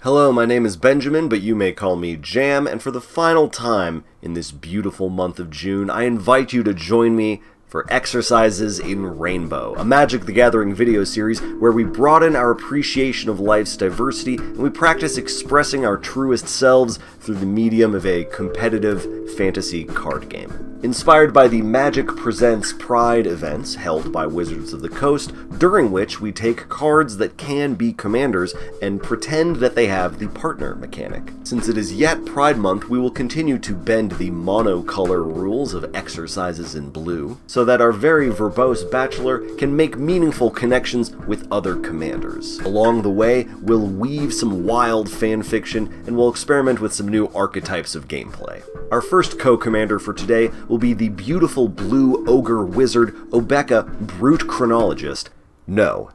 Hello, my name is Benjamin, but you may call me Jam, and for the final time in this beautiful month of June, I invite you to join me for Exercises in Rainbow, a Magic the Gathering video series where we broaden our appreciation of life's diversity and we practice expressing our truest selves through the medium of a competitive fantasy card game. Inspired by the Magic Presents Pride events held by Wizards of the Coast, during which we take cards that can be commanders and pretend that they have the partner mechanic. Since it is yet Pride Month, we will continue to bend the monocolor rules of Exercises in Blue, so that our very verbose bachelor can make meaningful connections with other commanders. Along the way, we'll weave some wild fanfiction and we'll experiment with some new archetypes of gameplay. Our first co-commander for today will be the beautiful blue ogre wizard Obeka Brute Chronologist. No,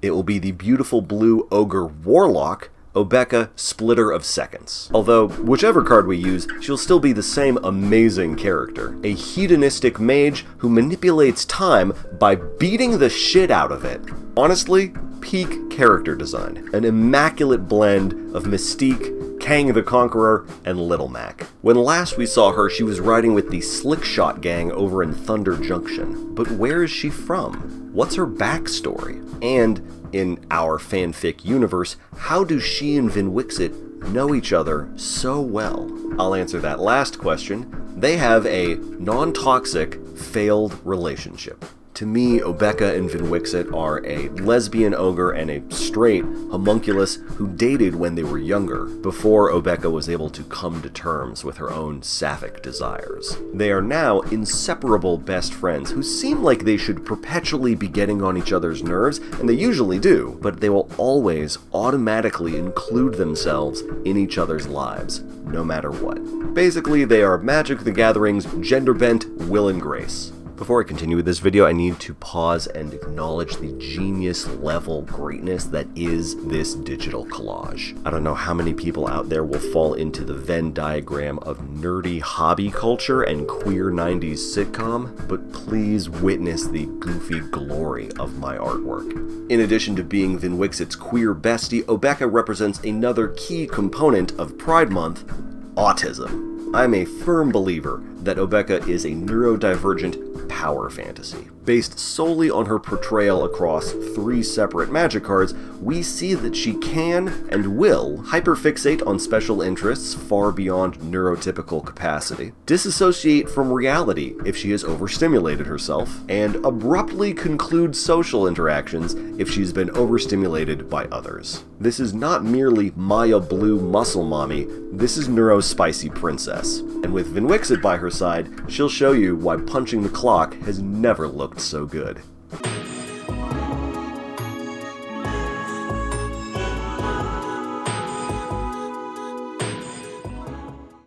it will be the beautiful blue ogre warlock Obeka Splitter of Seconds. Although, whichever card we use, she'll still be the same amazing character. A hedonistic mage who manipulates time by beating the shit out of it. Honestly, peak character design. An immaculate blend of Mystique, Kang the Conqueror, and Little Mac. When last we saw her, she was riding with the Slickshot gang over in Thunder Junction. But where is she from? What's her backstory? And in our fanfic universe, how do she and Vinwixit know each other so well? I'll answer that last question. They have a non-toxic, failed relationship. To me, Obeka and Vinwixit are a lesbian ogre and a straight homunculus who dated when they were younger, before Obeka was able to come to terms with her own sapphic desires. They are now inseparable best friends who seem like they should perpetually be getting on each other's nerves, and they usually do, but they will always automatically include themselves in each other's lives, no matter what. Basically, they are Magic the Gathering's gender-bent Will and Grace. Before I continue with this video, I need to pause and acknowledge the genius level greatness that is this digital collage. I don't know how many people out there will fall into the Venn diagram of nerdy hobby culture and queer 90s sitcom, but please witness the goofy glory of my artwork. In addition to being Vinwixit's queer bestie, Obeka represents another key component of Pride Month, autism. I'm a firm believer that Obeka is a neurodivergent power fantasy. Based solely on her portrayal across 3 separate Magic cards, we see that she can and will hyperfixate on special interests far beyond neurotypical capacity, disassociate from reality if she has overstimulated herself, and abruptly conclude social interactions if she's been overstimulated by others. This is not merely Maya Blue Muscle Mommy, this is Neuro Spicy Princess. And with Vinwixit by her side, she'll show you why punching the clock has never looked so good.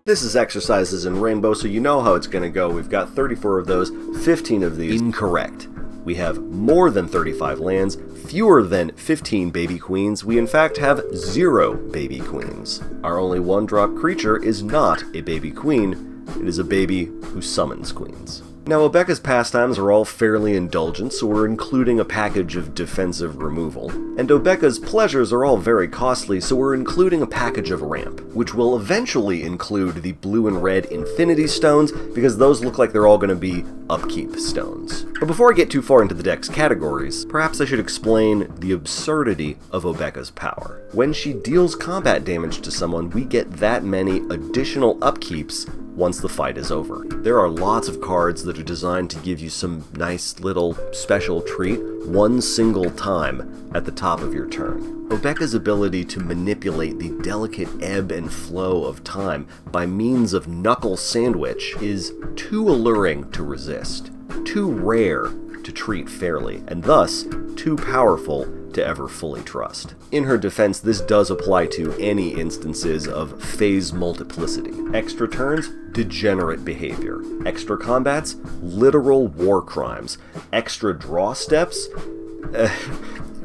This is Exercises in Rainbow, so you know how it's going to go. We've got 34 of those, 15 of these incorrect. We have more than 35 lands, fewer than 15 baby queens. We in fact have 0 baby queens. Our only 1-drop creature is not a baby queen, it is a baby who summons queens. Now, Obeka's pastimes are all fairly indulgent, so we're including a package of defensive removal. And Obeka's pleasures are all very costly, so we're including a package of ramp, which will eventually include the blue and red Infinity Stones, because those look like they're all going to be upkeep stones. But before I get too far into the deck's categories, perhaps I should explain the absurdity of Obeka's power. When she deals combat damage to someone, we get that many additional upkeeps once the fight is over. There are lots of cards that are designed to give you some nice little special treat one single time at the top of your turn. Obeka's ability to manipulate the delicate ebb and flow of time by means of Knuckle Sandwich is too alluring to resist, too rare to treat fairly, and thus too powerful to ever fully trust. In her defense, this does apply to any instances of phase multiplicity. Extra turns, degenerate behavior. Extra combats, literal war crimes. Extra draw steps,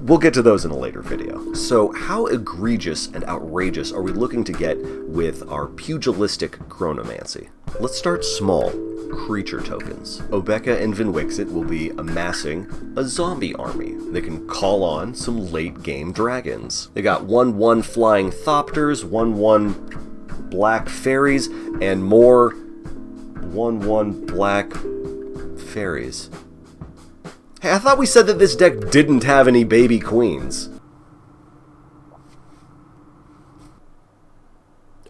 we'll get to those in a later video. So how egregious and outrageous are we looking to get with our pugilistic chronomancy? Let's start small. Creature tokens. Obeka and Vinwixit will be amassing a zombie army. They can call on some late-game dragons. They got 1/1 flying thopters, 1/1 black fairies, and more 1/1 black fairies. Hey, I thought we said that this deck didn't have any baby queens.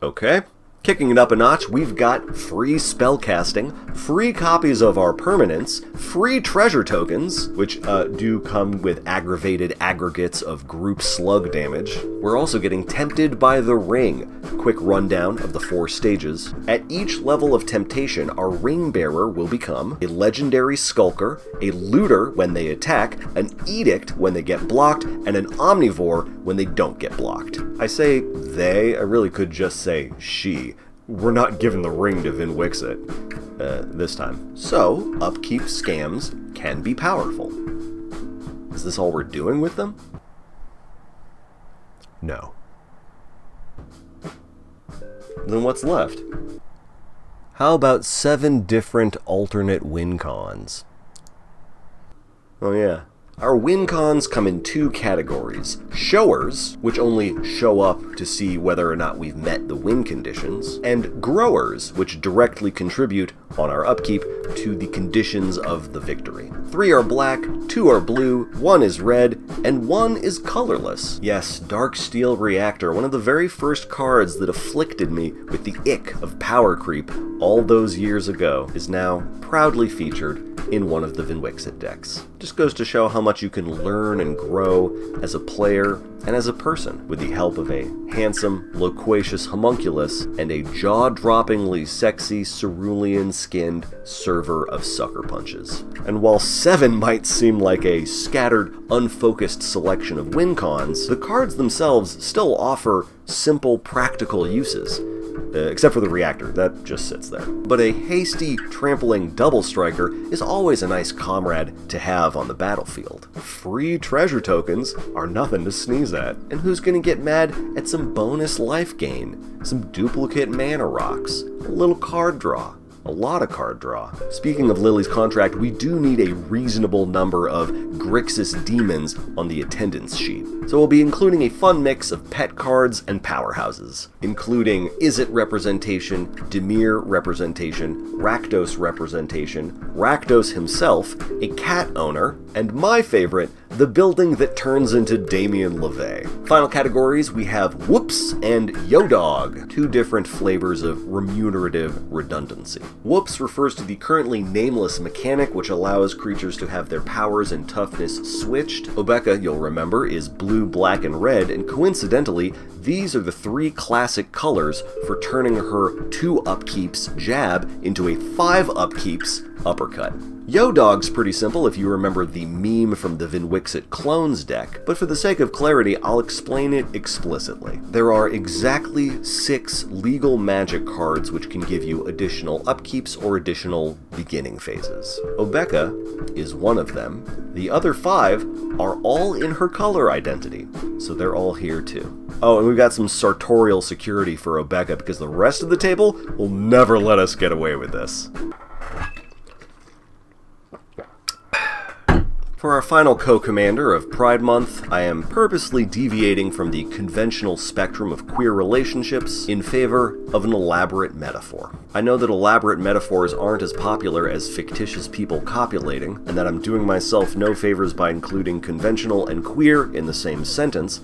Okay. Kicking it up a notch, we've got free spellcasting, free copies of our permanents, free treasure tokens, which do come with aggravated aggregates of group slug damage. We're also getting Tempted by the Ring. Quick rundown of the 4 stages. At each level of temptation, our ring bearer will become a legendary skulker, a looter when they attack, an edict when they get blocked, and an omnivore when they don't get blocked. I say they, I really could just say she. We're not giving the ring to Vinwixit this time. So, upkeep scams can be powerful. Is this all we're doing with them? No. Then what's left? How about 7 different alternate win cons? Oh yeah. Our win cons come in 2 categories. Showers, which only show up to see whether or not we've met the win conditions, and growers, which directly contribute on our upkeep to the conditions of the victory. 3 are black, 2 are blue, 1 is red, and 1 is colorless. Yes, Darksteel Reactor, one of the very first cards that afflicted me with the ick of power creep all those years ago, is now proudly featured in one of the Vinwixit decks. Just goes to show how much you can learn and grow as a player and as a person with the help of a handsome, loquacious homunculus and a jaw-droppingly sexy cerulean-skinned server of sucker punches. And while 7 might seem like a scattered, unfocused selection of win cons, the cards themselves still offer simple, practical uses. Except for the reactor, that just sits there. But a hasty, trampling double striker is always a nice comrade to have on the battlefield. Free treasure tokens are nothing to sneeze at. And who's gonna get mad at some bonus life gain? Some duplicate mana rocks, a little card draw. A lot of card draw. Speaking of Lily's contract, we do need a reasonable number of Grixis demons on the attendance sheet. So we'll be including a fun mix of pet cards and powerhouses, including Izzet representation, Dimir representation, Rakdos representation, Rakdos himself, a cat owner, and my favorite, the building that turns into Damien LeVay. Final categories, we have Whoops and Yo-Dog, 2 different flavors of remunerative redundancy. Whoops refers to the currently nameless mechanic which allows creatures to have their powers and toughness switched. Obeka, you'll remember, is blue, black, and red, and coincidentally, these are the 3 classic colors for turning her 2 upkeeps jab into a 5 upkeeps uppercut. Yo-Dog's pretty simple if you remember the meme from the Vinwixit Clones deck, but for the sake of clarity, I'll explain it explicitly. There are exactly 6 legal magic cards which can give you additional upkeeps or additional beginning phases. Obeka is one of them. The other 5 are all in her color identity, so they're all here too. Oh, and we've got some sartorial security for Obeka because the rest of the table will never let us get away with this. For our final co-commander of Pride Month, I am purposely deviating from the conventional spectrum of queer relationships in favor of an elaborate metaphor. I know that elaborate metaphors aren't as popular as fictitious people copulating, and that I'm doing myself no favors by including conventional and queer in the same sentence,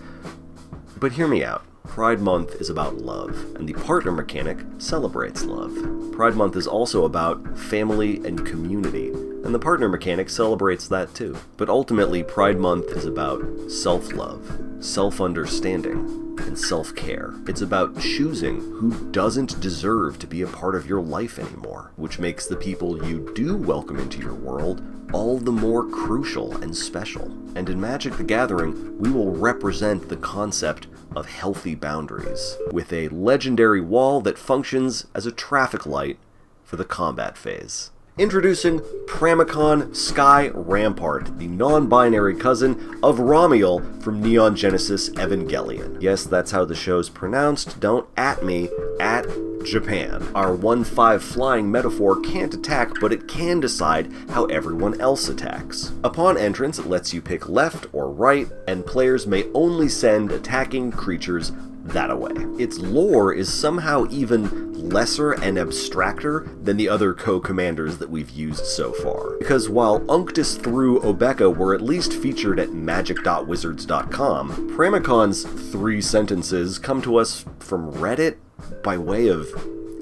but hear me out. Pride Month is about love, and the partner mechanic celebrates love. Pride Month is also about family and community, and the partner mechanic celebrates that too. But ultimately, Pride Month is about self-love, self-understanding, and self-care. It's about choosing who doesn't deserve to be a part of your life anymore, which makes the people you do welcome into your world all the more crucial and special. And in Magic the Gathering, we will represent the concept of healthy boundaries, with a legendary wall that functions as a traffic light for the combat phase. Introducing Pramikon Sky Rampart, the non-binary cousin of Ramiel from Neon Genesis Evangelion. Yes, that's how the show's pronounced. Don't at me, at Japan. Our 1/5 flying metaphor can't attack, but it can decide how everyone else attacks. Upon entrance, it lets you pick left or right, and players may only send attacking creatures that away. Its lore is somehow even lesser and abstracter than the other co-commanders that we've used so far. Because while Unctus through Obeka were at least featured at magic.wizards.com, Pramikon's 3 sentences come to us from Reddit by way of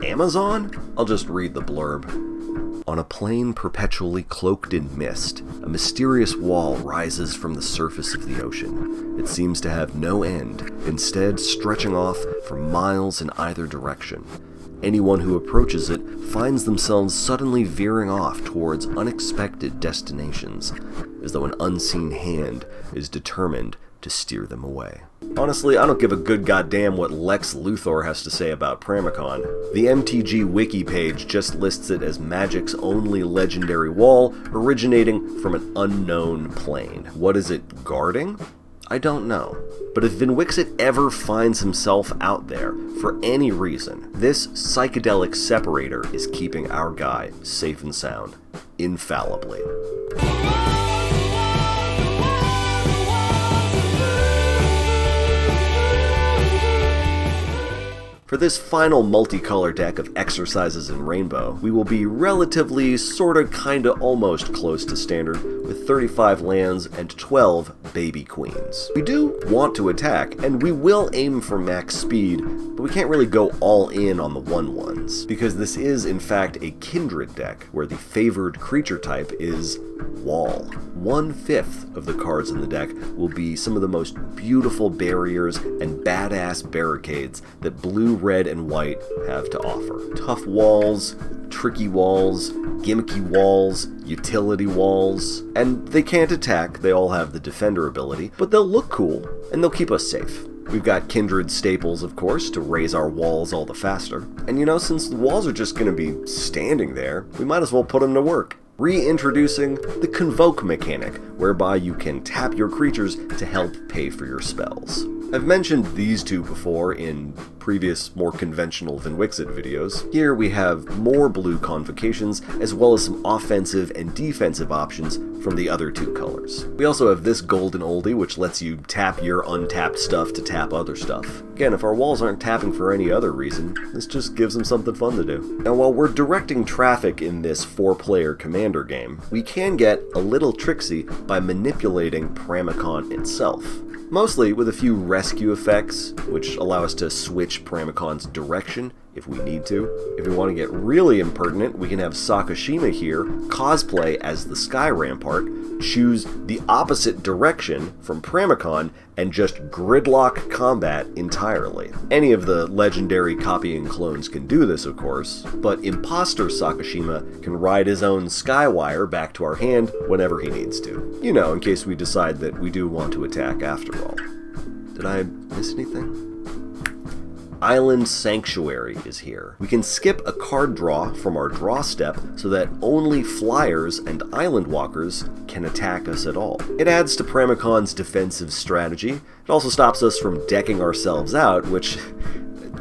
Amazon? I'll just read the blurb. On a plain perpetually cloaked in mist, a mysterious wall rises from the surface of the ocean. It seems to have no end, instead stretching off for miles in either direction. Anyone who approaches it finds themselves suddenly veering off towards unexpected destinations, as though an unseen hand is determined to steer them away. Honestly, I don't give a good goddamn what Lex Luthor has to say about Pramikon. The MTG wiki page just lists it as Magic's only legendary wall, originating from an unknown plane. What is it guarding? I don't know. But if Vinwixit ever finds himself out there, for any reason, this psychedelic separator is keeping our guy safe and sound, infallibly. For this final multicolor deck of Exercises in Rainbow, we will be relatively, sorta, kinda, almost close to standard, with 35 lands and 12 baby queens. We do want to attack, and we will aim for max speed, but we can't really go all in on the 1/1s, because this is in fact a Kindred deck, where the favored creature type is Wall. 1/5 of the cards in the deck will be some of the most beautiful barriers and badass barricades that blue, red, and white have to offer. Tough walls, tricky walls, gimmicky walls, utility walls, and they can't attack, they all have the defender ability, but they'll look cool, and they'll keep us safe. We've got Kindred staples, of course, to raise our walls all the faster. And you know, since the walls are just going to be standing there, we might as well put them to work. Reintroducing the Convoke mechanic, whereby you can tap your creatures to help pay for your spells. I've mentioned these two before in previous, more conventional Vinwixit videos. Here we have more blue convocations, as well as some offensive and defensive options from the other two colors. We also have this golden oldie, which lets you tap your untapped stuff to tap other stuff. Again, if our walls aren't tapping for any other reason, this just gives them something fun to do. Now, while we're directing traffic in this 4-player commander game, we can get a little tricksy by manipulating Pramikon itself. Mostly with a few rescue effects, which allow us to switch Pramikon's direction if we need to. If we want to get really impertinent, we can have Sakashima here cosplay as the Sky Rampart, choose the opposite direction from Pramikon, and just gridlock combat entirely. Any of the legendary copying clones can do this, of course, but Imposter Sakashima can ride his own Skywire back to our hand whenever he needs to. You know, in case we decide that we do want to attack after all. Did I miss anything? Island Sanctuary is here. We can skip a card draw from our draw step so that only flyers and island walkers can attack us at all. It adds to Pramikon's defensive strategy. It also stops us from decking ourselves out, which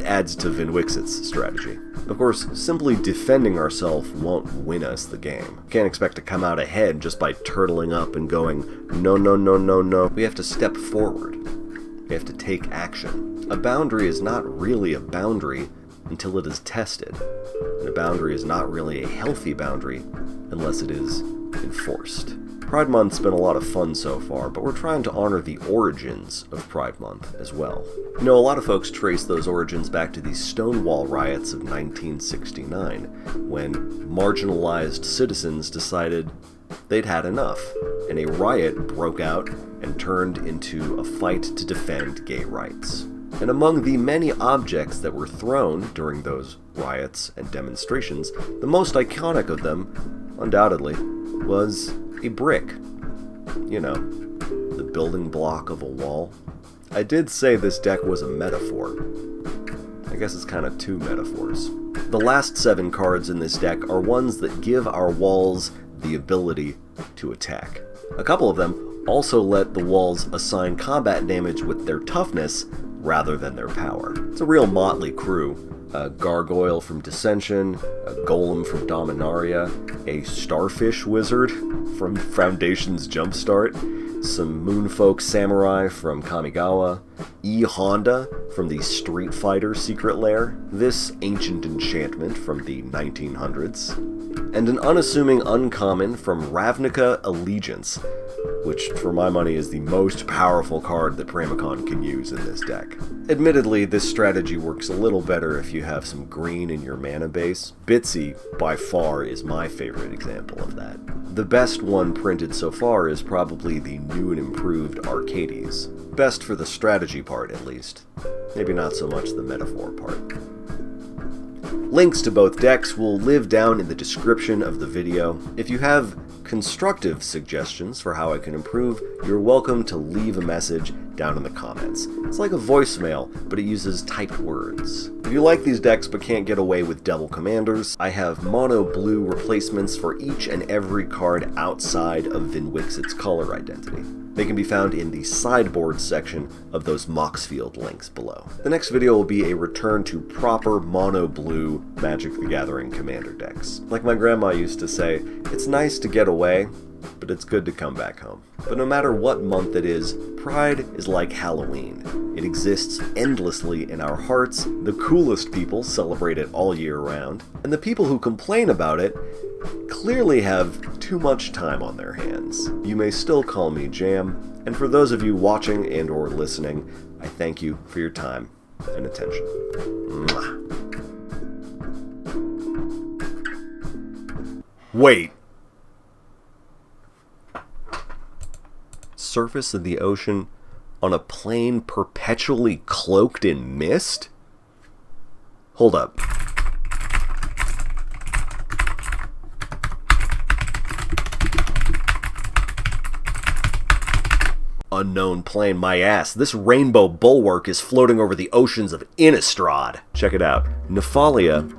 adds to Vinwixit's strategy. Of course, simply defending ourselves won't win us the game. Can't expect to come out ahead just by turtling up and going, no, no, no, no, no. We have to step forward. We have to take action. A boundary is not really a boundary until it is tested. And a boundary is not really a healthy boundary unless it is enforced. Pride Month's been a lot of fun so far, but we're trying to honor the origins of Pride Month as well. You know, a lot of folks trace those origins back to the Stonewall riots of 1969, when marginalized citizens decided they'd had enough, and a riot broke out and turned into a fight to defend gay rights. And among the many objects that were thrown during those riots and demonstrations, the most iconic of them, undoubtedly, was a brick. You know, the building block of a wall. I did say this deck was a metaphor. I guess it's kind of two metaphors. The last 7 cards in this deck are ones that give our walls the ability to attack. A couple of them also let the walls assign combat damage with their toughness rather than their power. It's a real motley crew. A Gargoyle from Dissension, a Golem from Dominaria, a Starfish Wizard from Foundation's Jumpstart, some Moonfolk Samurai from Kamigawa, E. Honda from the Street Fighter Secret Lair, this Ancient Enchantment from the 1900s, and an unassuming uncommon from Ravnica Allegiance, which for my money is the most powerful card that Pramicon can use in this deck. Admittedly, this strategy works a little better if you have some green in your mana base. Bitsy, by far, is my favorite example of that. The best one printed so far is probably the new and improved Arcades. Best for the strategy part, at least. Maybe not so much the metaphor part. Links to both decks will live down in the description of the video. If you have constructive suggestions for how I can improve, you're welcome to leave a message down in the comments. It's like a voicemail, but it uses typed words. If you like these decks but can't get away with double commanders, I have mono blue replacements for each and every card outside of Vinwixet's color identity. They can be found in the sideboard section of those Moxfield links below. The next video will be a return to proper mono blue Magic the Gathering commander decks. Like my grandma used to say, it's nice to get away, but it's good to come back home. But no matter what month it is, Pride is like Halloween. It exists endlessly in our hearts, the coolest people celebrate it all year round, and the people who complain about it clearly have too much time on their hands. You may still call me Jam, and for those of you watching and or listening, I thank you for your time and attention. Mwah. Wait. Surface of the ocean on a plane perpetually cloaked in mist? Hold up. Unknown plane, my ass. This rainbow bulwark is floating over the oceans of Innistrad. Check it out. Nephalia?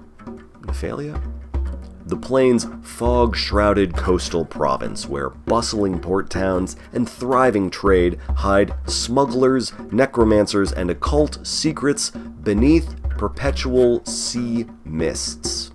The plane's fog-shrouded coastal province, where bustling port towns and thriving trade hide smugglers, necromancers, and occult secrets beneath perpetual sea mists.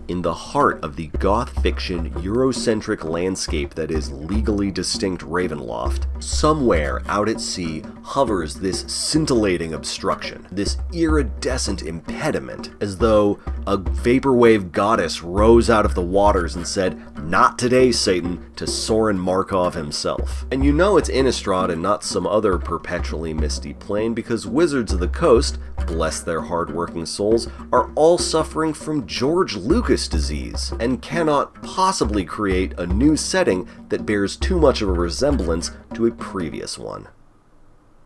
In the heart of the goth fiction Eurocentric landscape that is legally distinct Ravenloft, somewhere out at sea hovers this scintillating obstruction, this iridescent impediment, as though a vaporwave goddess rose out of the waters and said, "Not today, Satan," to Soren Markov himself. And you know it's Innistrad and not some other perpetually misty plane because Wizards of the Coast, bless their hard-working souls, are all suffering from George Lucas disease and cannot possibly create a new setting that bears too much of a resemblance to a previous one.